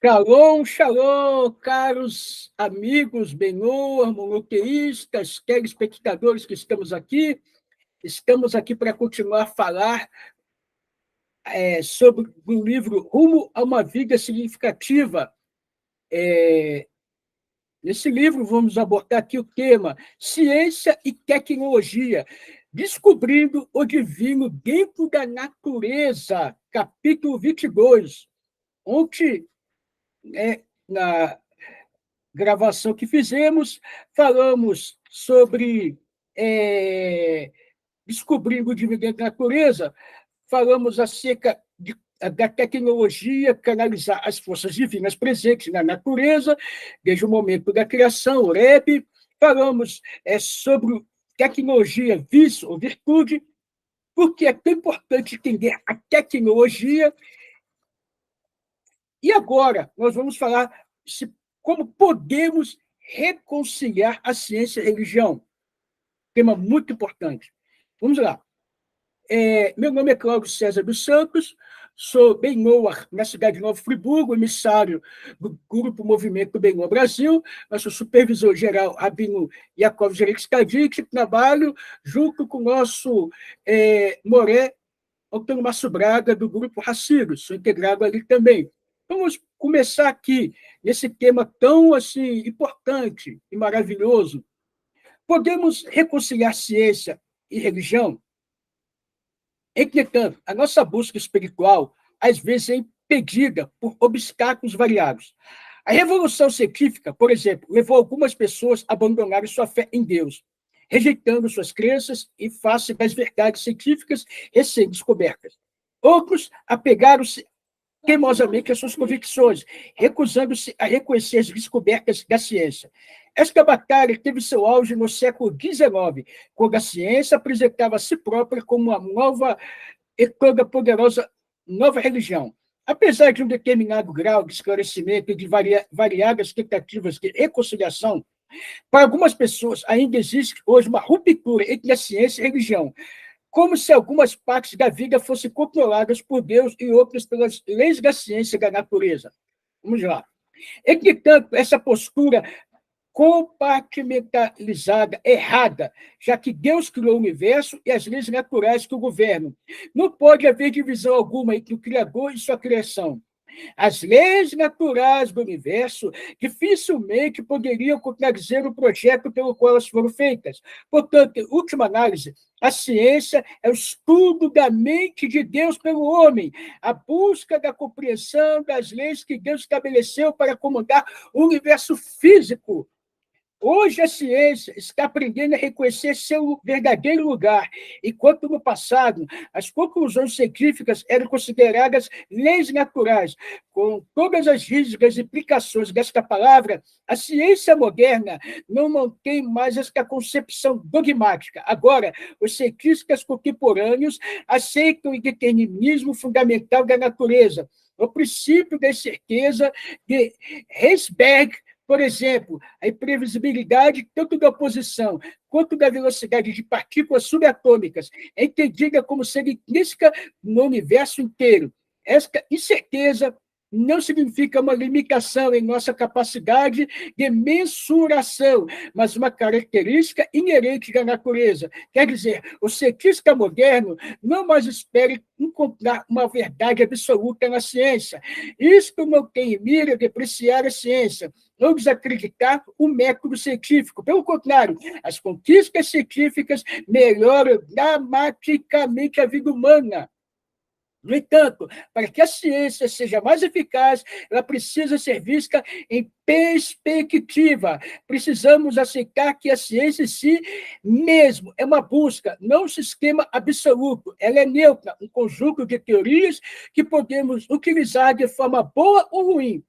Shalom, shalom, caros amigos, Benor, monoteístas, telespectadores que estamos aqui. Estamos aqui para continuar a falar sobre o livro Rumo a uma Vida Significativa. Nesse livro, vamos abordar aqui o tema Ciência e Tecnologia, descobrindo o divino dentro da natureza, capítulo 22. Ontem, na gravação que fizemos, falamos sobre descobrindo o divino dentro da natureza, falamos acerca da tecnologia canalizar as forças divinas presentes na natureza, desde o momento da criação, o REB, falamos sobre tecnologia, vício ou virtude, porque é tão importante entender a tecnologia. E agora nós vamos falar como podemos reconciliar a ciência e a religião. Tema muito importante. Vamos lá. Meu nome é Cláudio César dos Santos, sou Benor, na cidade de Nova Friburgo, emissário do Grupo Movimento Benor Brasil, mas sou supervisor-geral Rabino Yaakov Jerix Kadik, trabalho junto com o nosso Moré Antônio Márcio Braga, do Grupo Hassido, sou integrado ali também. Vamos começar aqui, nesse tema tão assim, importante e maravilhoso. Podemos reconciliar ciência e religião? Entretanto, a nossa busca espiritual, às vezes, é impedida por obstáculos variados. A revolução científica, por exemplo, levou algumas pessoas a abandonarem sua fé em Deus, rejeitando suas crenças em face das verdades científicas recém-descobertas. Outros apegaram-se teimosamente às suas convicções, recusando-se a reconhecer as descobertas da ciência. Esta batalha teve seu auge no século XIX, quando a ciência apresentava a si própria como uma nova e toda poderosa nova religião. Apesar de um determinado grau de esclarecimento e de variadas tentativas de reconciliação, para algumas pessoas ainda existe hoje uma ruptura entre a ciência e a religião, como se algumas partes da vida fossem controladas por Deus e outras pelas leis da ciência e da natureza. Vamos lá. Entretanto, essa postura compartimentalizada, errada, já que Deus criou o universo e as leis naturais que o governam. Não pode haver divisão alguma entre o Criador e sua criação. As leis naturais do universo dificilmente poderiam contradizer o projeto pelo qual elas foram feitas. Portanto, em última análise, a ciência é o estudo da mente de Deus pelo homem, a busca da compreensão das leis que Deus estabeleceu para comandar o universo físico. Hoje a ciência está aprendendo a reconhecer seu verdadeiro lugar, enquanto no passado as conclusões científicas eram consideradas leis naturais. Com todas as rígidas implicações desta palavra, a ciência moderna não mantém mais esta concepção dogmática. Agora, os cientistas contemporâneos aceitam o determinismo fundamental da natureza, o princípio da certeza de Heisberg. Por exemplo, a imprevisibilidade tanto da oposição quanto da velocidade de partículas subatômicas é entendida como sendo intrínseca no universo inteiro. Esta incerteza não significa uma limitação em nossa capacidade de mensuração, mas uma característica inerente da natureza. Quer dizer, o cientista moderno não mais espera encontrar uma verdade absoluta na ciência. Isto não tem em mira depreciar a ciência, não desacreditar o método científico. Pelo contrário, as conquistas científicas melhoram dramaticamente a vida humana. No entanto, para que a ciência seja mais eficaz, ela precisa ser vista em perspectiva. Precisamos aceitar que a ciência em si mesmo é uma busca, não um sistema absoluto. Ela é neutra, um conjunto de teorias que podemos utilizar de forma boa ou ruim.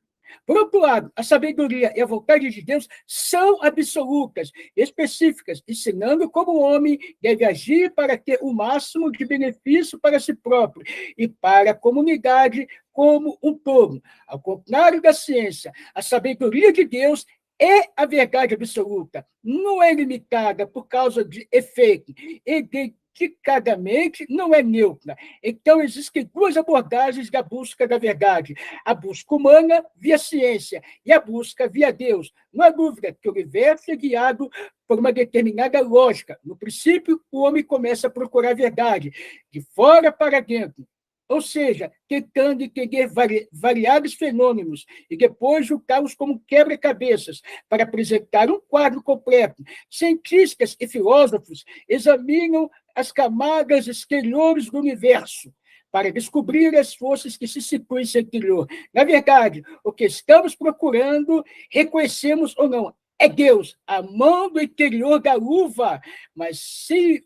Por outro lado, a sabedoria e a vontade de Deus são absolutas, específicas, ensinando como o homem deve agir para ter o máximo de benefício para si próprio e para a comunidade como um todo. Ao contrário da ciência, a sabedoria de Deus é a verdade absoluta, não é limitada por causa de efeito e de autenticadamente não é neutra. Então, existem duas abordagens da busca da verdade: a busca humana via ciência e a busca via Deus. Não há dúvida que o universo é guiado por uma determinada lógica. No princípio, o homem começa a procurar a verdade, de fora para dentro. Ou seja, tentando entender variados fenômenos e depois julgá-los como quebra-cabeças para apresentar um quadro completo. Cientistas e filósofos examinam as camadas exteriores do universo para descobrir as forças que se situam em seu interior. Na verdade, o que estamos procurando, reconhecemos ou não, é Deus, a mão do interior da luva, mas se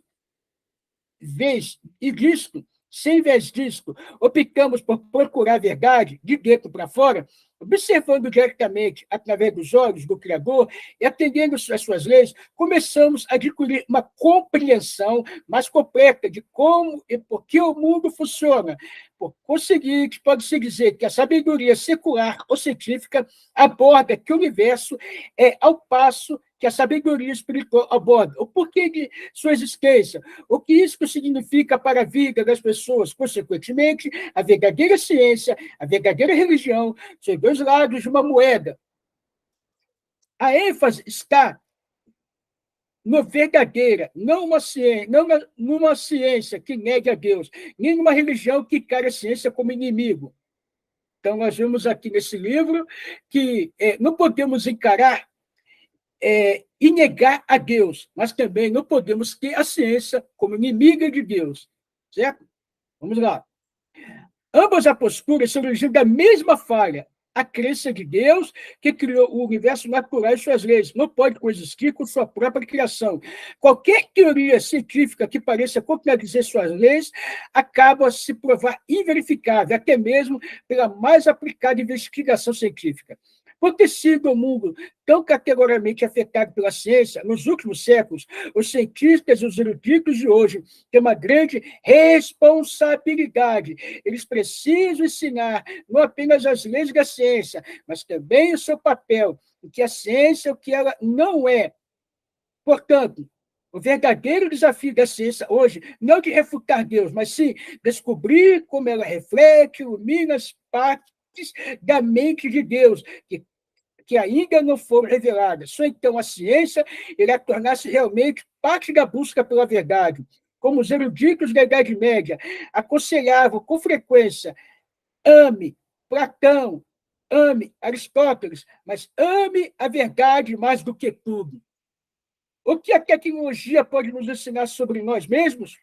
vez e disto, sem vez disto, optamos por procurar a verdade de dentro para fora, observando diretamente através dos olhos do Criador e atendendo às suas leis, começamos a adquirir uma compreensão mais completa de como e por que o mundo funciona. Por conseguinte, pode-se dizer que a sabedoria secular ou científica aborda que o universo é ao passo que a sabedoria espiritual aborda. O porquê de sua existência, o que isso significa para a vida das pessoas. Consequentemente, a verdadeira ciência, a verdadeira religião, são dois lados de uma moeda. A ênfase está no verdadeira, não numa ciência que negue a Deus, nem numa religião que encara a ciência como inimigo. Então, nós vemos aqui nesse livro que não podemos encarar e negar a Deus, mas também não podemos ter a ciência como inimiga de Deus. Certo? Vamos lá. Ambas as posturas são originam da mesma falha. A crença de Deus, que criou o universo natural e suas leis, não pode coexistir com sua própria criação. Qualquer teoria científica que pareça contradizer suas leis acaba se provar inverificável, até mesmo pela mais aplicada investigação científica. Por ter sido o mundo tão categoricamente afetado pela ciência, nos últimos séculos, os cientistas e os eruditos de hoje têm uma grande responsabilidade. Eles precisam ensinar não apenas as leis da ciência, mas também o seu papel, o que a ciência, o que ela não é. Portanto, o verdadeiro desafio da ciência hoje não é de refutar Deus, mas sim descobrir como ela reflete, ilumina as partes da mente de Deus, que ainda não foram reveladas. Só então a ciência irá tornar-se realmente parte da busca pela verdade. Como os eruditos da Idade Média aconselhavam com frequência: ame Platão, ame Aristóteles, mas ame a verdade mais do que tudo. O que a tecnologia pode nos ensinar sobre nós mesmos?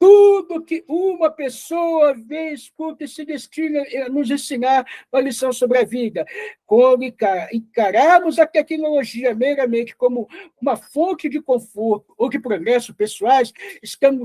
Tudo que uma pessoa vê, escuta e se destina a nos ensinar uma lição sobre a vida. Quando encararmos a tecnologia meramente como uma fonte de conforto ou de progresso pessoais,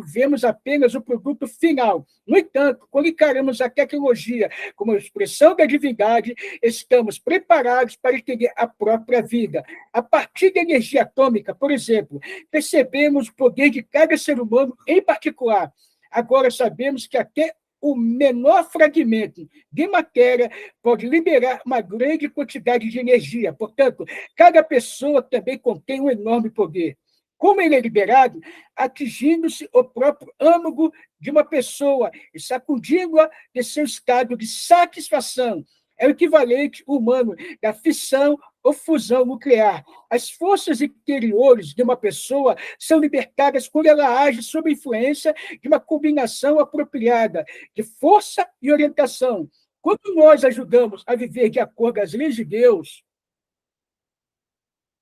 vemos apenas o produto final. No entanto, quando encaramos a tecnologia como uma expressão da divindade, estamos preparados para entender a própria vida. A partir da energia atômica, por exemplo, percebemos o poder de cada ser humano em particular. Agora sabemos que até o menor fragmento de matéria pode liberar uma grande quantidade de energia. Portanto, cada pessoa também contém um enorme poder. Como ele é liberado? Atingindo-se o próprio âmago de uma pessoa e sacudindo-a de seu estado de satisfação. É o equivalente humano da fissão ou fusão nuclear. As forças interiores de uma pessoa são libertadas quando ela age sob a influência de uma combinação apropriada de força e orientação. Quando nós ajudamos a viver de acordo com as leis de Deus,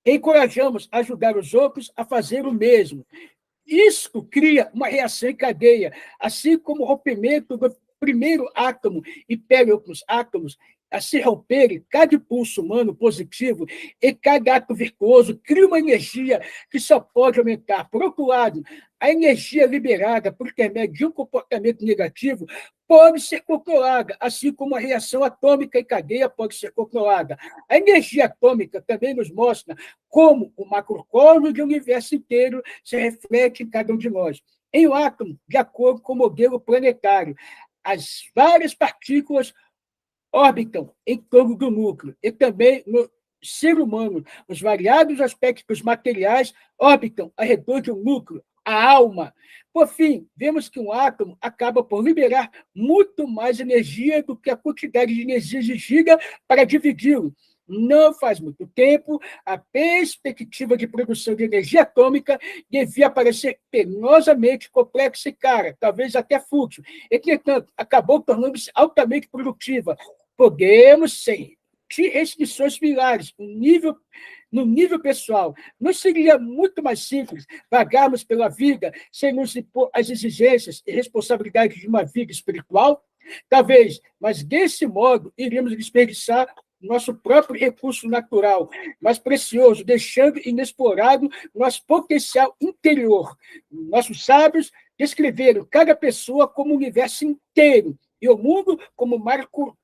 encorajamos a ajudar os outros a fazer o mesmo. Isso cria uma reação em cadeia, assim como o rompimento do primeiro átomo impele outros átomos a se romperem. Cada impulso humano positivo e cada ato virtuoso cria uma energia que só pode aumentar. Por outro lado, a energia liberada por intermédio de um comportamento negativo pode ser controlada, assim como a reação atômica em cadeia pode ser controlada. A energia atômica também nos mostra como o macrocosmo do universo inteiro se reflete em cada um de nós. Em um átomo, de acordo com o modelo planetário, as várias partículas orbitam em torno do núcleo, e também no ser humano, os variados aspectos materiais orbitam ao redor de um núcleo. a alma. Por fim, vemos que um átomo acaba por liberar muito mais energia do que a quantidade de energia exigida para dividi-lo. Não faz muito tempo, a perspectiva de produção de energia atômica devia parecer penosamente complexa e cara, talvez até fútil. Entretanto, acabou tornando-se altamente produtiva. Podemos, sem restrições similares, no nível pessoal, não seria muito mais simples vagarmos pela vida sem nos impor as exigências e responsabilidades de uma vida espiritual? Talvez, mas desse modo iríamos desperdiçar nosso próprio recurso natural, mais precioso, deixando inexplorado nosso potencial interior. Nossos sábios descreveram cada pessoa como um universo inteiro, e o mundo como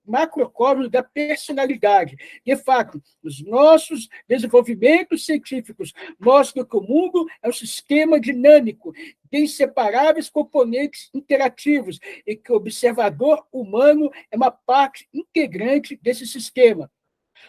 macrocosmos da personalidade. De fato, os nossos desenvolvimentos científicos mostram que o mundo é um sistema dinâmico, de inseparáveis componentes interativos, e que o observador humano é uma parte integrante desse sistema.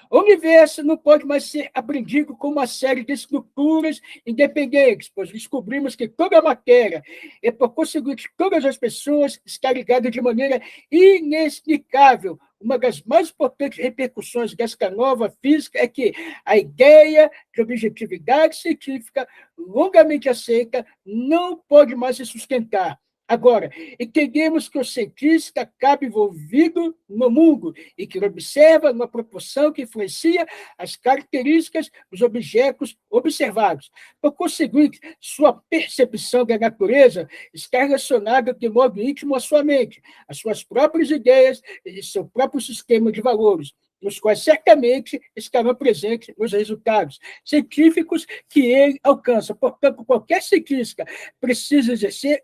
O universo não pode mais ser aprendido como uma série de estruturas independentes, pois descobrimos que toda a matéria, e por conseguinte todas as pessoas, está ligada de maneira inexplicável. Uma das mais importantes repercussões desta nova física é que a ideia de objetividade científica, longamente aceita, não pode mais se sustentar. Agora, entendemos que o cientista acaba envolvido no mundo e que ele observa numa proporção que influencia as características dos objetos observados. Por conseguinte, sua percepção da natureza está relacionada de modo íntimo à sua mente, às suas próprias ideias e seu próprio sistema de valores, nos quais certamente estarão presentes os resultados científicos que ele alcança. Portanto, qualquer cientista precisa exercer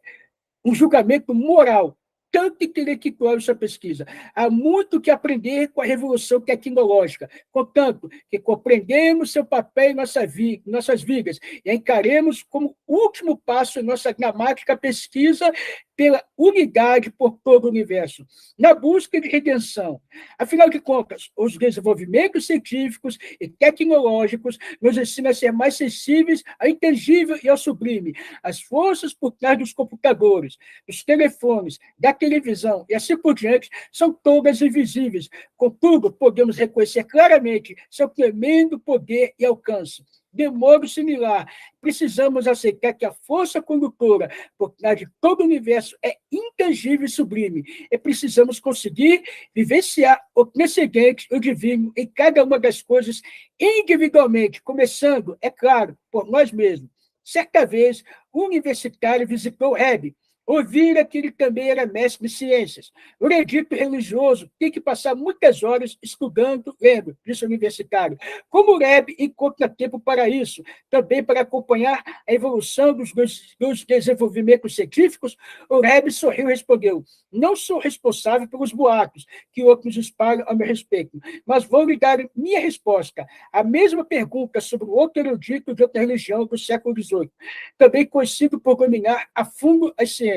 um julgamento moral, tanto intelectual em sua pesquisa. Há muito que aprender com a revolução tecnológica, contanto que compreendemos seu papel em nossas vidas e a encaremos como último passo em nossa dramática pesquisa pela unidade por todo o universo, na busca de redenção. Afinal de contas, os desenvolvimentos científicos e tecnológicos nos ensinam a ser mais sensíveis ao intangível e ao sublime. As forças por trás dos computadores, dos telefones, da televisão e assim por diante são todas invisíveis. Contudo, podemos reconhecer claramente seu tremendo poder e alcance. De modo similar, precisamos aceitar que a força condutora por trás de todo o universo é intangível e sublime, e precisamos conseguir vivenciar o transcendente, o divino, em cada uma das coisas individualmente, começando, é claro, por nós mesmos. Certa vez, um universitário visitou Hebe, ouvira que ele também era mestre de ciências. O erudito religioso tem que passar muitas horas estudando, lendo, disse o universitário. Como o Rebbe encontra tempo para isso? Também para acompanhar a evolução dos desenvolvimentos científicos? O Rebbe sorriu e respondeu: não sou responsável pelos boatos que outros espalham a meu respeito, mas vou lhe dar minha resposta. A mesma pergunta sobre o outro erudito de outra religião do século XVIII, também conhecido por dominar a fundo as ciências.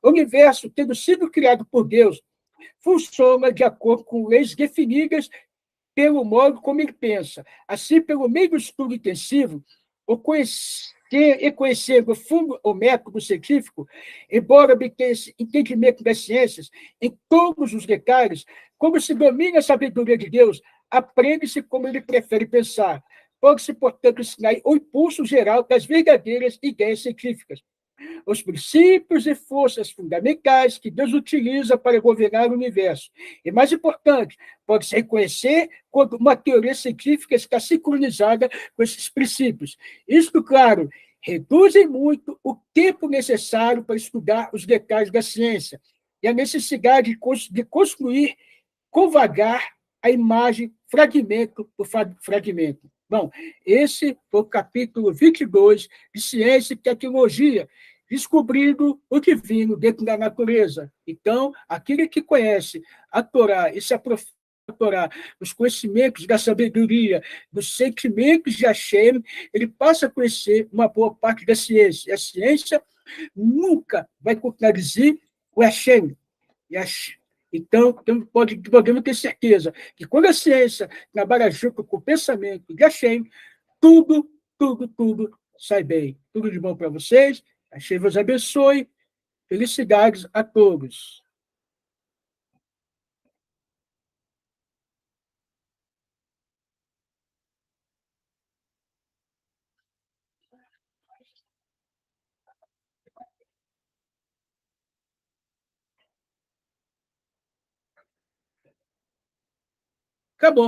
O universo, tendo sido criado por Deus, funciona de acordo com leis definidas pelo modo como ele pensa. Assim, pelo meio do estudo intensivo, conhecer o fundo o método científico, embora obtenha esse entendimento das ciências em todos os detalhes, como se domina a sabedoria de Deus, aprende-se como ele prefere pensar. Pode-se, portanto, ensinar o impulso geral das verdadeiras ideias científicas, os princípios e forças fundamentais que Deus utiliza para governar o universo. E, mais importante, pode-se reconhecer quando uma teoria científica está sincronizada com esses princípios. Isto, claro, reduzem muito o tempo necessário para estudar os detalhes da ciência e a necessidade de construir com vagar a imagem fragmento por fragmento. Bom, esse foi o capítulo 22 de Ciência e Tecnologia, descobrindo o divino dentro da natureza. Então, aquele que conhece a Torá e se aprofunda a Torá, os conhecimentos da sabedoria, dos sentimentos de Hashem, ele passa a conhecer uma boa parte da ciência. E a ciência nunca vai contradizer o Hashem. Então, podemos ter certeza que quando a ciência trabalha junto com o pensamento de Hashem, tudo sai bem. Tudo de bom para vocês A Senhor vos abençoe. Felicidades a todos. Acabou.